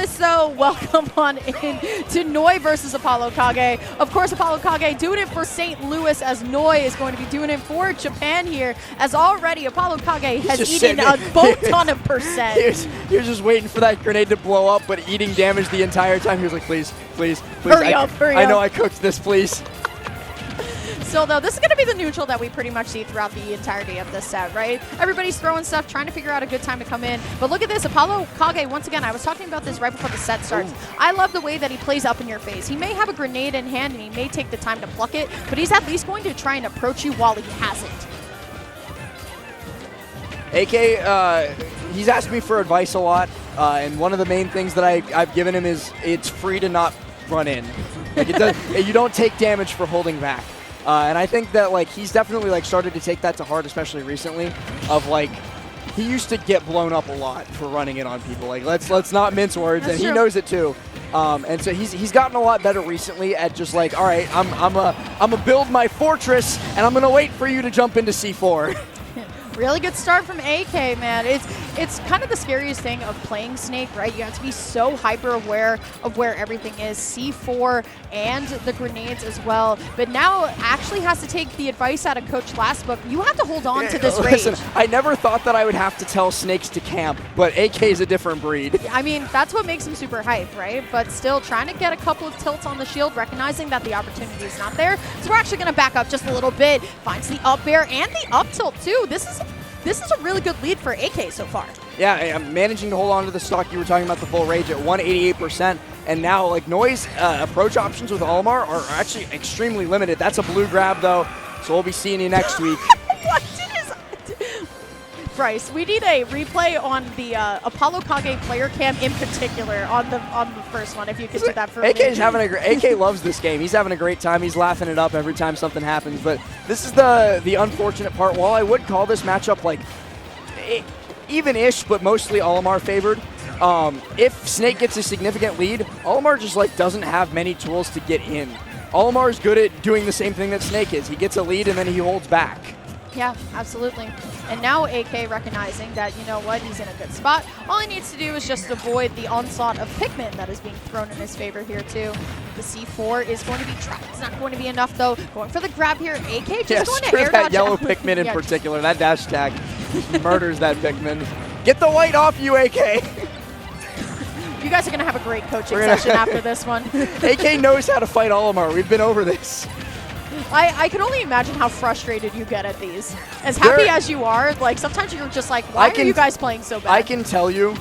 Regardless, though, welcome on in to Noi versus ApolloKage. Of course, ApolloKage doing it for St. Louis, as Noi is going to be doing it for Japan here, as already ApolloKage has eaten a boat ton of percent. He was just waiting for that grenade to blow up, but eating damage the entire time. He was like, please, please, please. Hurry up. I know I cooked this, please. Still, though, this is going to be the neutral that we pretty much see throughout the entirety of this set, right? Everybody's throwing stuff, trying to figure out a good time to come in. But look at this, ApolloKage, once again, I was talking about this right before the set starts. Ooh. I love the way that he plays up in your face. He may have a grenade in hand, and he may take the time to pluck it, but he's at least going to try and approach you while he hasn't. AK, he's asked me for advice a lot, and one of the main things that I've given him is it's free to not run in. Like you don't take damage for holding back. And I think that like he's definitely like started to take that to heart, especially recently. Of like, he used to get blown up a lot for running in on people. Like let's not mince words, and he knows it too. And so he's gotten a lot better recently at just like, all right, I'm a build my fortress, and I'm gonna wait for you to jump into C4. Really good start from AK, man. It's kind of the scariest thing of playing Snake, right? You have to be so hyper aware of where everything is, C4 and the grenades as well. But now actually has to take the advice out of Coach Lastbook. You have to hold on to this rage. Listen, I never thought that I would have to tell Snakes to camp, but AK is a different breed. I mean, that's what makes him super hype, right? But still trying to get a couple of tilts on the shield, recognizing that the opportunity is not there. So we're actually going to back up just a little bit. Finds the up air and the up tilt too. This is a really good lead for AK so far. Yeah, I'm managing to hold on to the stock. You were talking about the full rage at 188%, and now like Noi's approach options with Olimar are actually extremely limited. That's a blue grab though, so we'll be seeing you next week. What did his... Bryce, we need a replay on the ApolloKage player cam in particular on the first one, if you could do that for me. AK's having AK loves this game. He's having a great time. He's laughing it up every time something happens. But this is the unfortunate part. While I would call this matchup like even-ish, but mostly Olimar favored, if Snake gets a significant lead, Olimar just like doesn't have many tools to get in. Olimar is good at doing the same thing that Snake is. He gets a lead and then he holds back. Yeah, absolutely. And now AK recognizing that, you know what, he's in a good spot. All he needs to do is just avoid the onslaught of Pikmin that is being thrown in his favor here, too. The C4 is going to be trapped. It's not going to be enough, though. Going for the grab here. AK just going to air that dodge yellow Pikmin in particular. That dash attack murders that Pikmin. Get the white off you, AK! You guys are going to have a great coaching session after this one. AK knows how to fight Olimar. We've been over this. I can only imagine how frustrated you get at these. As happy as you are, like sometimes you're just like, why are you guys playing so bad? I can tell you,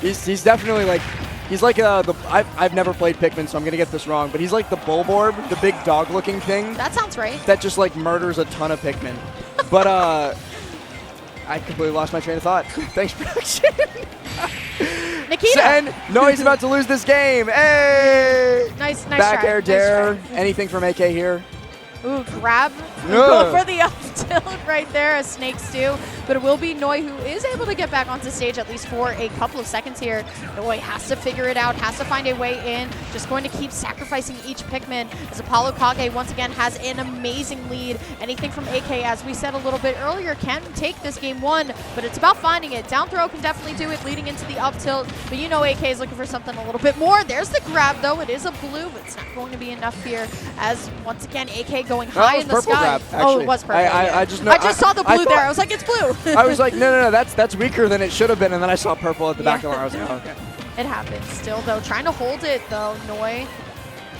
he's definitely like, he's like I've never played Pikmin, so I'm gonna get this wrong, but he's like the Bulborb, the big dog-looking thing. That sounds right. That just like murders a ton of Pikmin. But I completely lost my train of thought. Thanks, production. Nikita. And Noi's about to lose this game. Hey! Nice back try. air dare. Anything from AK here? Ooh, grab. Go for the up tilt right there, as Snakes do. But it will be Noi who is able to get back onto stage at least for a couple of seconds here. Noi has to figure it out, has to find a way in. Just going to keep sacrificing each Pikmin as ApolloKage once again has an amazing lead. Anything from AK, as we said a little bit earlier, can take this game one, but it's about finding it. Down throw can definitely do it, leading into the up tilt. But you know AK is looking for something a little bit more. There's the grab, though. It is a blue, but it's not going to be enough here, as once again AK going high in the sky. Grab, oh, it was purple. I just saw the blue there. I was like, it's blue. I was like, no, that's weaker than it should have been, and then I saw purple at the back of the I was like, oh, okay. It happens still, though. Trying to hold it, though. Noi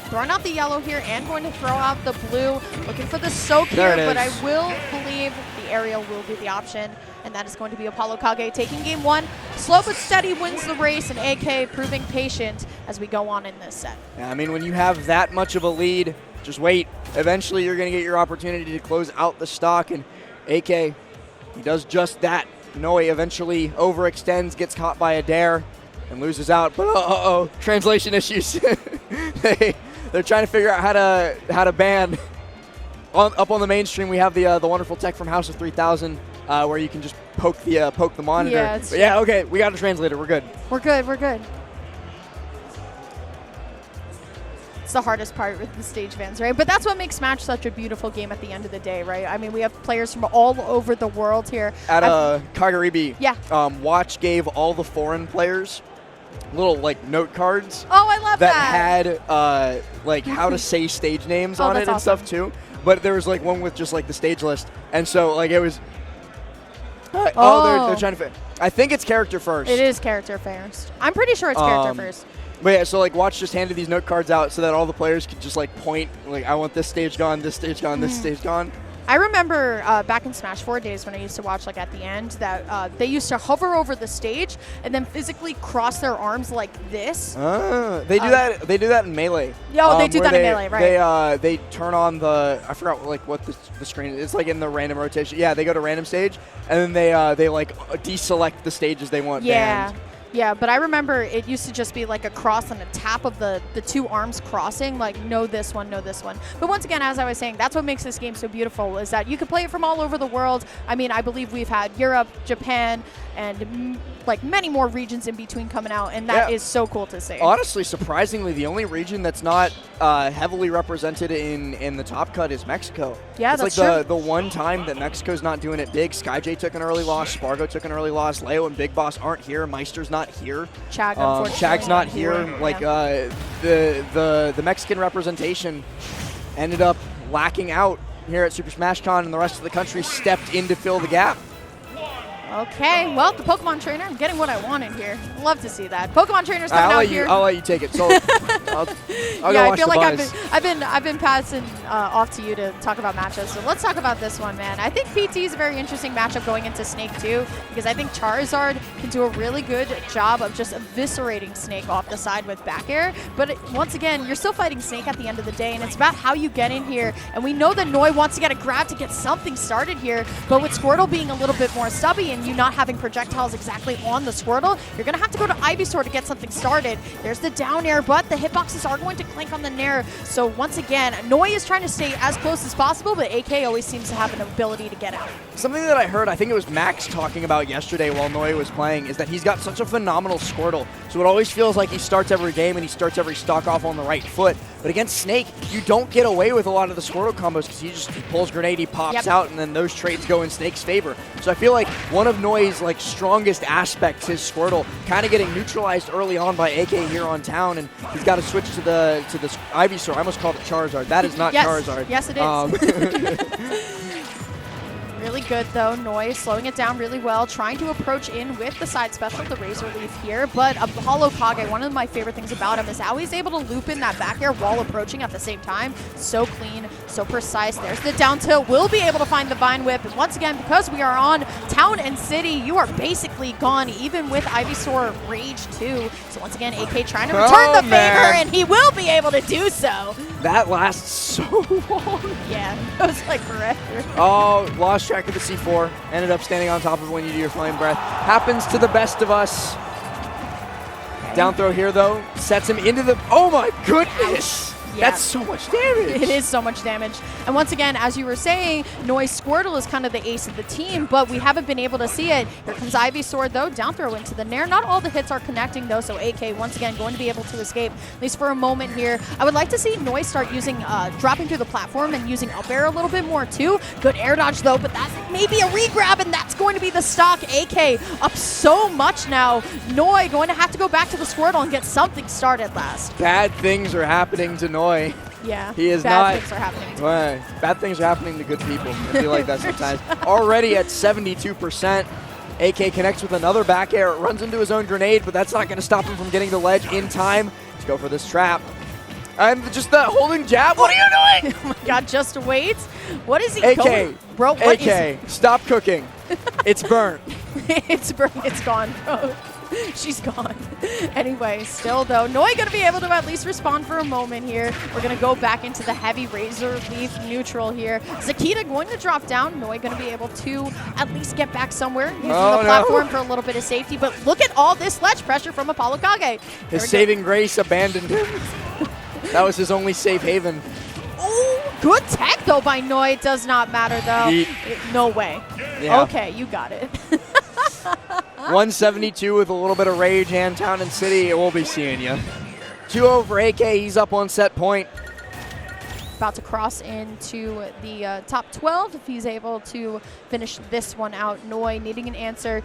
throwing out the yellow here and going to throw out the blue. Looking for the soak here, but I will believe the aerial will be the option, and that is going to be ApolloKage taking game one. Slow but steady wins the race, and AK proving patient as we go on in this set. Yeah, I mean, when you have that much of a lead, just wait. Eventually, you're going to get your opportunity to close out the stock, and AK, he does just that. Noi eventually overextends, gets caught by a dare, and loses out. But uh-oh, translation issues. They're trying to figure out how to ban. Up on the mainstream, we have the wonderful tech from House of 3000, where you can just poke the monitor. Yeah, but yeah, okay, we got a translator. We're good. We're good. It's the hardest part with the stage fans, right? But that's what makes Smash such a beautiful game at the end of the day, right? I mean, we have players from all over the world here. At Kagaribi, yeah. Watch gave all the foreign players little like note cards. Oh, I love that. That had like how to say stage names on it and awesome. stuff too. But there was like one with just like the stage list, and so like it was. They're trying to. I think it's character first. It is character first. I'm pretty sure it's character first. But yeah, so like Watch just handed these note cards out so that all the players could just like point, like I want this stage gone, this stage gone, this stage gone. I remember back in Smash 4 days when I used to watch like at the end that they used to hover over the stage and then physically cross their arms like this. They do that. They do that in Melee. Yeah, they do that in Melee, right? They turn on the I forgot like what the screen is. It's like in the random rotation. Yeah, they go to random stage and then they like deselect the stages they want banned. Yeah, but I remember it used to just be like a cross and a tap of the two arms crossing, like no this one, no this one. But once again, as I was saying, that's what makes this game so beautiful, is that you can play it from all over the world. I mean, I believe we've had Europe, Japan, and like many more regions in between coming out, and that is so cool to see. Honestly, surprisingly, the only region that's not heavily represented in the top cut is Mexico. Yeah, it's that's like the one time that Mexico's not doing it big. SkyJ took an early loss, Spargo took an early loss, Leo and Big Boss aren't here, Meister's not here. Chag's not here. Like the Mexican representation ended up lacking out here at Super Smash Con, and the rest of the country stepped in to fill the gap. Okay, well, the Pokemon trainer, I'm getting what I wanted here. Love to see that. Pokemon trainer's coming out here. I'll let you take it. So I'll I feel like I've been passing off to you to talk about matchups. So let's talk about this one, man. I think PT is a very interesting matchup going into Snake 2 because I think Charizard can do a really good job of just eviscerating Snake off the side with back air. But once again, you're still fighting Snake at the end of the day, and it's about how you get in here. And we know that Noi wants to get a grab to get something started here, but with Squirtle being a little bit more stubby and you not having projectiles exactly on the Squirtle, you're going to have to go to Ivysaur to get something started. There's the down air, but the hitboxes are going to clank on the Nair. So once again, Noi is trying to stay as close as possible, but AK always seems to have an ability to get out. Something that I heard, I think it was Max talking about yesterday while Noi was playing, is that he's got such a phenomenal Squirtle. So it always feels like he starts every game and he starts every stock off on the right foot. But against Snake, you don't get away with a lot of the Squirtle combos because he pulls grenade, he pops out, and then those trades go in Snake's favor. So I feel like one of Noi's like strongest aspects is Squirtle, kind of getting neutralized early on by AK here on town, and he's got to switch to the Ivysaur. I almost called it Charizard. That is not Charizard. Yes, it is. Really good, though. Noi slowing it down really well, trying to approach in with the side special, the Razor Leaf here. But ApolloKage, one of my favorite things about him is how he's able to loop in that back air while approaching at the same time. So clean, so precise. There's the down tilt. We'll be able to find the Vine Whip. And once again, because we are on Town and City, you are basically gone, even with Ivysaur Rage 2. So once again, AK trying to return the favor, and he will be able to do so. That lasts so long. Yeah, it was like forever. Oh, lost track of the C4. Ended up standing on top of when you do your Flame Breath. Happens to the best of us. Okay. Down throw here, though. Sets him into the... Oh, my goodness. Yeah. That's so much damage. It is so much damage. And once again, as you were saying, Noi's Squirtle is kind of the ace of the team, but we haven't been able to see it. Here comes Ivysaur, though. Down throw into the Nair. Not all the hits are connecting, though, so AK, once again, going to be able to escape, at least for a moment here. I would like to see Noi start using, dropping through the platform and using up air a little bit more, too. Good air dodge, though, but that's maybe a re-grab, and that's going to be the stock. AK up so much now. Noi going to have to go back to the Squirtle and get something started last. Bad things are happening to Noi. Yeah, he is bad things are happening to bad things are happening to good people. I feel like that sometimes. Already at 72%. AK connects with another back air. Runs into his own grenade, but that's not going to stop him from getting the ledge in time. Let's go for this trap. And just that holding jab. What are you doing? Oh my God, just wait. What is he AK, going? Bro, what AK, stop cooking. It's burnt. It's burnt. It's gone, bro. She's gone. Anyway, still though, Noi going to be able to at least respond for a moment here. We're going to go back into the heavy Razor Leaf neutral here. Zakita going to drop down. Noi going to be able to at least get back somewhere using the platform for a little bit of safety. But look at all this ledge pressure from ApolloKage. His saving grace abandoned him. That was his only safe haven. Oh, good tech though by Noi. It does not matter though. No way. Yeah. Okay, you got it. 172 with a little bit of rage and Town and City. We'll be seeing you. 2-0 for AK. He's up on set point. About to cross into the top 12 if he's able to finish this one out. Noi needing an answer.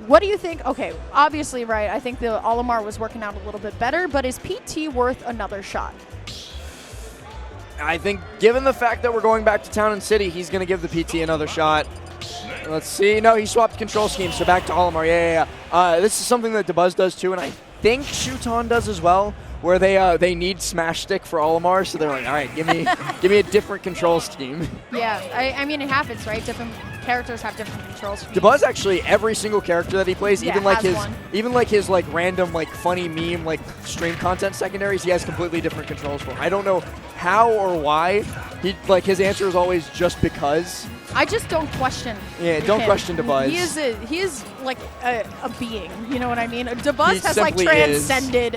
What do you think? Okay, obviously, right, I think the Olimar was working out a little bit better, but is PT worth another shot? I think given the fact that we're going back to Town and City, he's going to give the PT another shot. Let's see. No, he swapped control schemes, so back to Olimar. Yeah. This is something that DeBuzz does too, and I think Shuton does as well, where they need Smash Stick for Olimar, so they're like, all right, give me a different control scheme. Yeah, I mean, it happens, right? Different characters have different control schemes. DeBuzz actually, every single character that he plays, Yeah, even like his like random like funny meme like stream content secondaries, he has completely different controls for. I don't know how or why. His answer is always just because. I just don't question. Yeah, don't question DeBuzz. He is like a being. You know what I mean? DeBuzz has like transcended.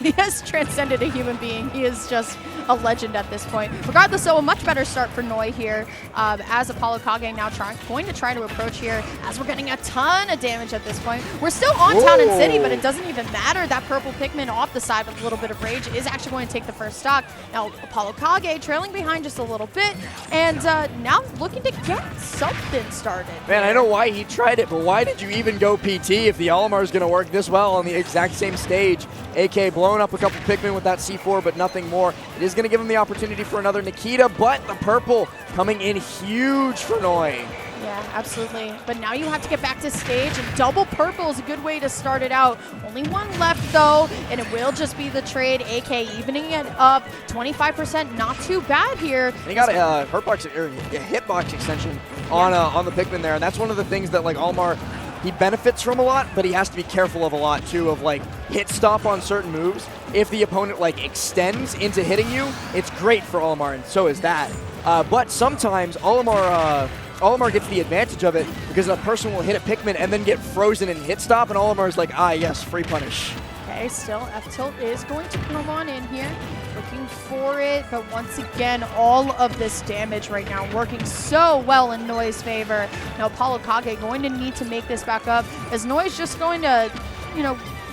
He has transcended a human being. He is just a legend at this point. Regardless, though, a much better start for Noi here, as ApolloKage now going to try to approach here. As we're getting a ton of damage at this point, we're still on Town and City, but it doesn't even matter. That purple Pikmin off the side with a little bit of rage is actually going to take the first stock. Now ApolloKage trailing behind just a little bit, and now looking to get something started. Man, I know why he tried it, but why did you even go PT if the Olimar is going to work this well on the exact same stage? AK blowing up a couple Pikmin with that C4, but nothing more. It is going to give him the opportunity for another Nikita, but the purple coming in huge for Noi. Yeah, absolutely. But now you have to get back to stage, and double purple is a good way to start it out. Only one left, though, and it will just be the trade. AK evening it up. 25%, not too bad here. He got a hitbox extension on the Pikmin there, and that's one of the things that like Olimar, he benefits from a lot, but he has to be careful of a lot too, of like hit stop on certain moves. If the opponent like extends into hitting you, it's great for Olimar, and so is that. But sometimes Olimar gets the advantage of it because a person will hit a Pikmin and then get frozen and hit stop, and Olimar's like, yes, free punish. Okay, still F-Tilt is going to come on in here, looking for it, but once again, all of this damage right now working so well in Noi's favor. Now ApolloKage going to need to make this back up, as Noi's just going to,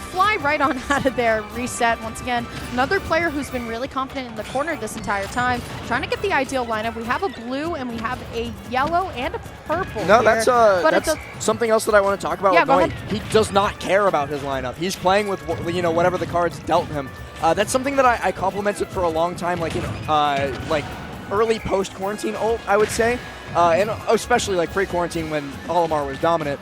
fly right on out of there, reset. Once again, another player who's been really confident in the corner this entire time, trying to get the ideal lineup. We have a blue and we have a yellow and a purple. No, here, that's something else that I want to talk about. Yeah, with Noi. He does not care about his lineup. He's playing with whatever the cards dealt him. That's something that I complimented for a long time, like in early post-quarantine ult, I would say, and especially like pre-quarantine when Olimar was dominant.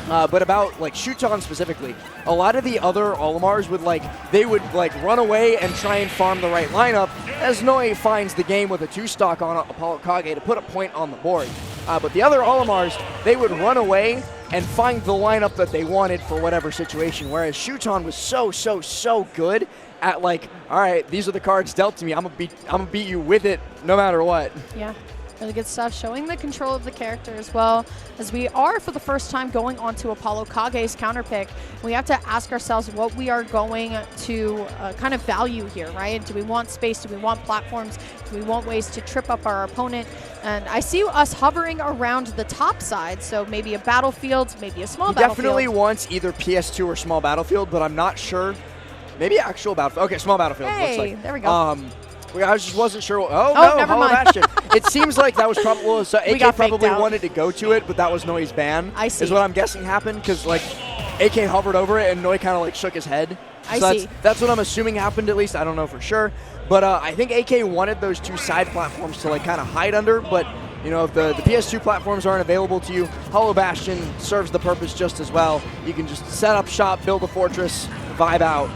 But about like Shuton specifically, a lot of the other Olimars would run away and try and farm the right lineup, as Noi finds the game with a 2-stock on ApolloKage to put a point on the board. But the other Olimars, they would run away and find the lineup that they wanted for whatever situation, whereas Shuton was so good at like, all right, these are the cards dealt to me, I'm gonna beat you with it no matter what. Yeah. Really good stuff, showing the control of the character as well, as we are for the first time going onto ApolloKage's counter pick. We have to ask ourselves what we are going to kind of value here, right? Do we want space? Do we want platforms? Do we want ways to trip up our opponent? And I see us hovering around the top side, so maybe a battlefield, maybe a small battlefield. Definitely wants either PS2 or small battlefield, but I'm not sure. Maybe actual battlefield. Okay, small battlefield. Hey, looks like. There we go. I just wasn't sure. No, never mind. Bastion. It seems like that was probably so AK probably out. wanted to go to it, but that was Noi's ban. I see. Is what I'm guessing happened, because like AK hovered over it and Noi kind of like shook his head. I see. That's what I'm assuming happened, at least. I don't know for sure, but I think AK wanted those two side platforms to like kind of hide under. But if the PS2 platforms aren't available to you, Hollow Bastion serves the purpose just as well. You can just set up shop, build a fortress, vibe out.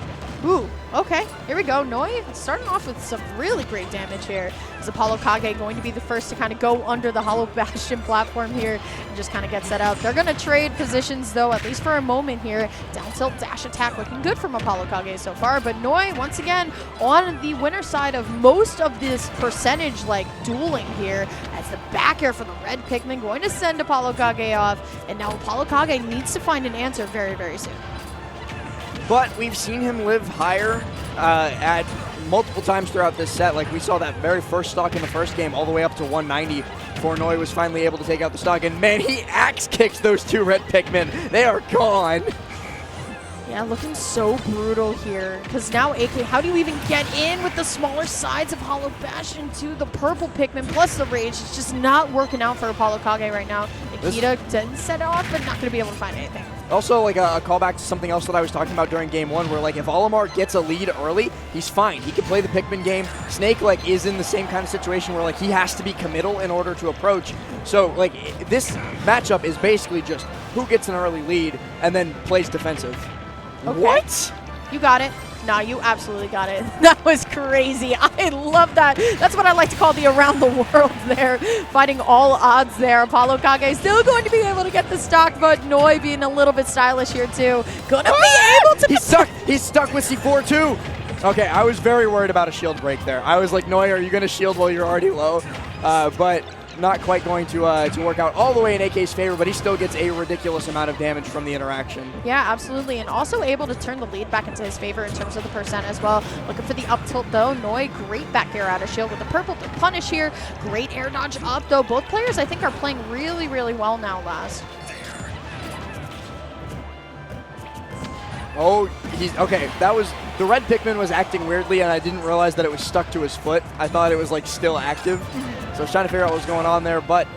Ooh, okay, here we go. Noi starting off with some really great damage here. Is ApolloKage going to be the first to kind of go under the Hollow Bastion platform here and just kind of get set up. They're going to trade positions, though, at least for a moment here. Down tilt dash attack looking good from ApolloKage so far, but Noi, once again, on the winner side of most of this percentage, dueling here, as the back air for the red Pikmin going to send ApolloKage off, and now ApolloKage needs to find an answer very, very soon. But we've seen him live higher at multiple times throughout this set. Like we saw that very first stock in the first game all the way up to 190 before Noi was finally able to take out the stock. And man, he axe kicks those two red Pikmin. They are gone. Yeah, looking so brutal here. Because now AK, how do you even get in with the smaller sides of Hollow Bastion to the purple Pikmin plus the rage? It's just not working out for ApolloKage right now. Nikita didn't set it off, but not going to be able to find anything. Also, like a callback to something else that I was talking about during game 1, where like if Olimar gets a lead early, he's fine. He can play the Pikmin game. Snake like is in the same kind of situation where like he has to be committal in order to approach. So like this matchup is basically just who gets an early lead and then plays defensive. Okay. What? You got it. No, you absolutely got it. That was crazy. I love that. That's what I like to call the around the world there. Fighting all odds there. ApolloKage still going to be able to get the stock, but Noi being a little bit stylish here too. Gonna be able to... He's stuck with C4 too. Okay, I was very worried about a shield break there. I was like, Noi, are you going to shield while you're already low? But not quite going to work out all the way in AK's favor, but he still gets a ridiculous amount of damage from the interaction. Yeah, absolutely, and also able to turn the lead back into his favor in terms of the percent as well. Looking for the up tilt though. Noi, great back air out of shield with the purple to punish here. Great air dodge up though. Both players I think are playing really, really well now, Last. Oh, he's okay. That was the red Pikmin was acting weirdly, and I didn't realize that it was stuck to his foot. I thought it was like still active, so I was trying to figure out what was going on there. But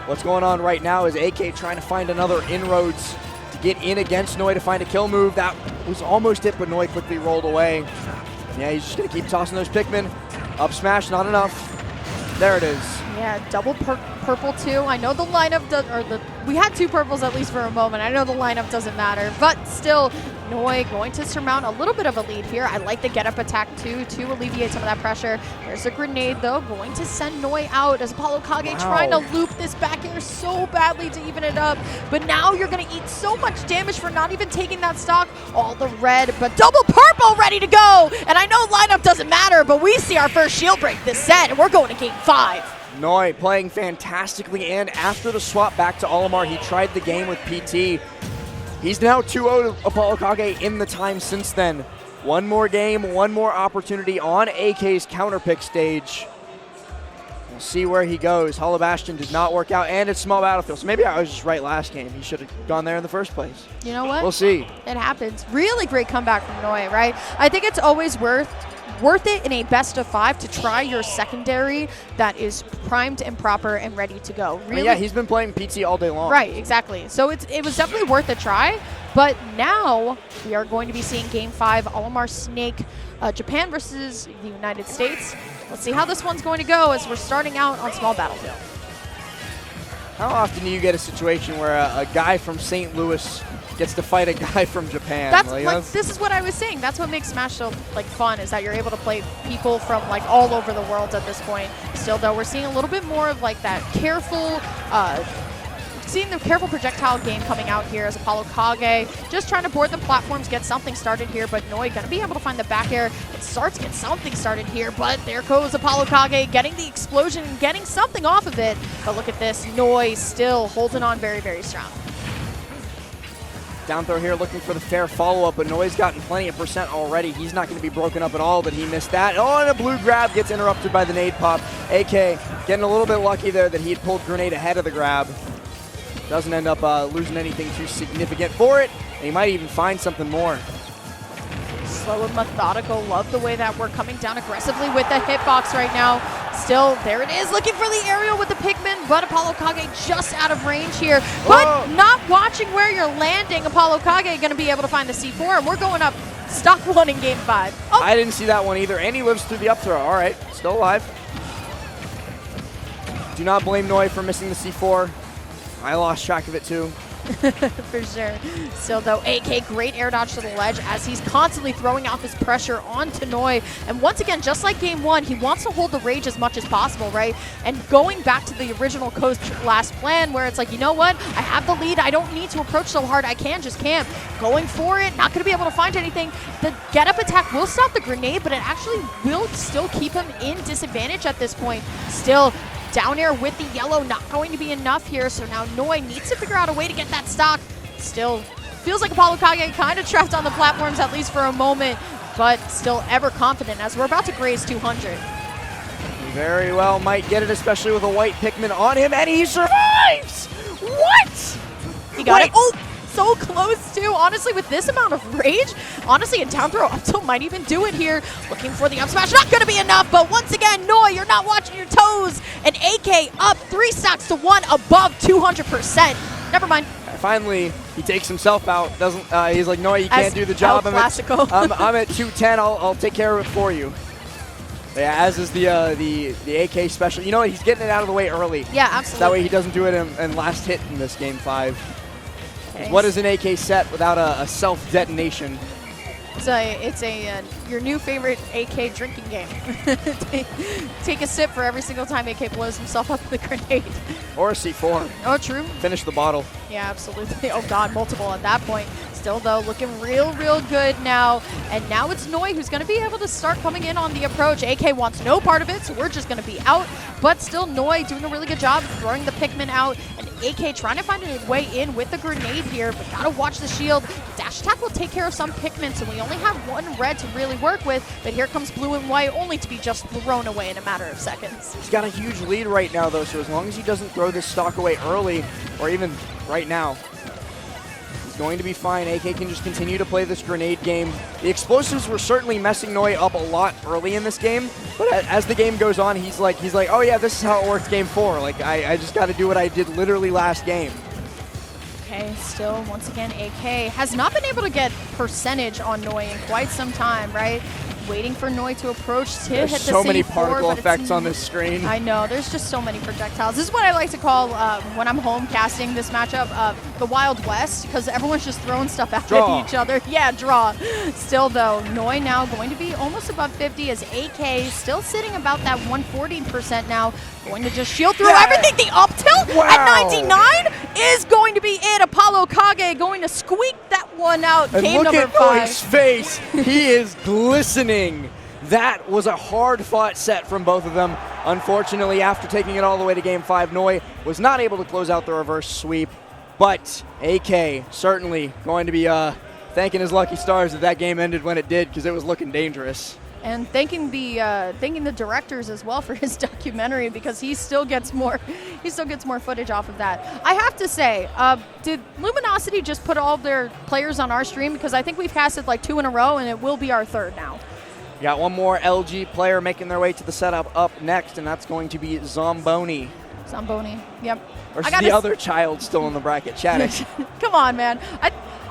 what's going on right now is AK trying to find another inroads to get in against Noi to find a kill move. That was almost it, but Noi quickly rolled away. Yeah, he's just gonna keep tossing those Pikmin. Up smash, not enough. There it is. Yeah, double purple too. I know the lineup we had 2 purples at least for a moment. I know the lineup doesn't matter, but still, Noi going to surmount a little bit of a lead here. I like the get up attack too to alleviate some of that pressure. There's a grenade though, going to send Noi out as ApolloKage trying to loop this back air so badly to even it up. But now you're gonna eat so much damage for not even taking that stock. All the red, but double purple ready to go. And I know lineup doesn't matter, but we see our first shield break this set, and we're going to game 5. Noi playing fantastically, and after the swap back to Olimar, he tried the game with PT. He's now 2-0 to ApolloKage in the time since then. One more game, one more opportunity on AK's counterpick stage. We'll see where he goes. Hollow Bastion did not work out, and it's small battlefield. So maybe I was just right last game. He should have gone there in the first place. You know what? We'll see. It happens. Really great comeback from Noi, right? I think it's always worth it in a best of 5 to try your secondary that is primed and proper and ready to go. Really? I mean, yeah, he's been playing PT all day long. Right, exactly. So it was definitely worth a try, but now we are going to be seeing game 5, Olimar Snake, Japan versus the United States. Let's see how this one's going to go as we're starting out on small battlefield. How often do you get a situation where a guy from St. Louis gets to fight a guy from Japan? This is what I was saying. That's what makes Smash so fun, is that you're able to play people from all over the world at this point. Still though, we're seeing a little bit more of that careful seeing the careful projectile game coming out here as ApolloKage just trying to board the platforms, get something started here, but Noi gonna be able to find the back air and start to get something started here, but there goes ApolloKage getting the explosion and getting something off of it. But look at this, Noi still holding on very, very strong. Down throw here looking for the fair follow-up, but Noi's gotten plenty of percent already. He's not going to be broken up at all, but he missed that. Oh, and a blue grab gets interrupted by the nade pop. AK getting a little bit lucky there that he had pulled grenade ahead of the grab. Doesn't end up losing anything too significant for it, and he might even find something more. Slow and methodical. Love the way that we're coming down aggressively with the hitbox right now. Still, there it is, looking for the aerial with the Pikmin, but ApolloKage just out of range here. But not watching where you're landing, ApolloKage going to be able to find the C4, and we're going up stock 1 in game 5. Oh. I didn't see that one either, and he lives through the up throw. All right, still alive. Do not blame Noi for missing the C4. I lost track of it too. For sure. Still though, AK, great air dodge to the ledge as he's constantly throwing off his pressure onto Noi. And once again, just like game 1, he wants to hold the rage as much as possible, right? And going back to the original coach last plan where it's like, you know what? I have the lead. I don't need to approach so hard. I can just camp. Going for it, not going to be able to find anything. The get-up attack will stop the grenade, but it actually will still keep him in disadvantage at this point. Still, down air with the yellow, not going to be enough here, so now Noi needs to figure out a way to get that stock. Still, feels like ApolloKage kind of trapped on the platforms, at least for a moment, but still ever confident as we're about to graze 200. Very well might get it, especially with a white Pikmin on him, and he survives! What? He got it. Oh! So close too. Honestly, with this amount of rage, honestly, a down throw up tilt might even do it here. Looking for the up smash, not going to be enough, but once again, Noi, you're not watching your toes. And AK up 3 stocks to 1 above 200%. Never mind. finally, he takes himself out. Doesn't he's like, no, you can't do the job. I'm at 210. I'll take care of it for you. Yeah, as is the AK special. You know what? He's getting it out of the way early. Yeah, absolutely. That way he doesn't do it in last hit in this game 5. Okay. What is an AK set without a self-detonation? It's your new favorite AK drinking game. Take a sip for every single time AK blows himself up with a grenade. Or a C4. Oh, true. Finish the bottle. Yeah, absolutely. Oh, God, multiple at that point. Still, though, looking real good now. And now it's Noi who's going to be able to start coming in on the approach. AK wants no part of it, so we're just going to be out. But still, Noi doing a really good job throwing the Pikmin out. And AK trying to find a way in with the grenade here, but got to watch the shield. Dash attack will take care of some Pikmin, so we only have 1 red to really work with. But here comes blue and white, only to be just thrown away in a matter of seconds. He's got a huge lead right now, though, so as long as he doesn't throw this stock away early, or even right now, he's going to be fine. AK can just continue to play this grenade game. The explosives were certainly messing Noi up a lot early in this game, but as the game goes on, he's like, oh yeah, this is how it works game 4. Like, I just got to do what I did literally last game. Okay, still, once again, AK has not been able to get percentage on Noi in quite some time, right? Waiting for Noi to approach to hit the C4. So many particle effects on this screen. I know, there's just so many projectiles. This is what I like to call, when I'm home casting this matchup, the Wild West, because everyone's just throwing stuff at each other. Yeah, draw. Still, though, Noi now going to be almost above 50 as AK still sitting about that 140% now. Going to just shield through everything. The up tilt at 99 is going to be it. ApolloKage going to squeak that one out. And Game look number at 5. Noi's face. He is glistening. That was a hard-fought set from both of them. Unfortunately, after taking it all the way to Game 5, Noi was not able to close out the reverse sweep. But AK certainly going to be thanking his lucky stars that game ended when it did, because it was looking dangerous. And thanking the directors as well for his documentary, because he still gets more footage off of that. I have to say, did Luminosity just put all of their players on our stream? Because I think we've casted like 2 in a row, and it will be our 3rd now. We got one more LG player making their way to the setup up next, and that's going to be Zomboni. Zomboni, yep. Or the other child still in the bracket, chatting. Come on, man.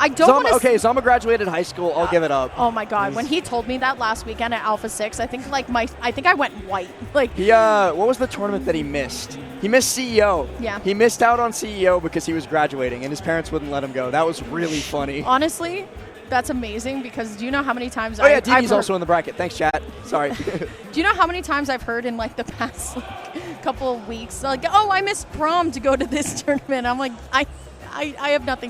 I don't want to. Okay, Zama graduated high school. I'll give it up. Oh my God! When he told me that last weekend at Alpha 6, I think I went white. Like he, what was the tournament that he missed? He missed CEO. Yeah. He missed out on CEO because he was graduating, and his parents wouldn't let him go. That was really funny. Honestly, that's amazing, because do you know how many times I've Dini's also in the bracket. Thanks, chat. Sorry. Do you know how many times I've heard in like the past couple of weeks, like, oh, I missed prom to go to this tournament? I'm like, I have nothing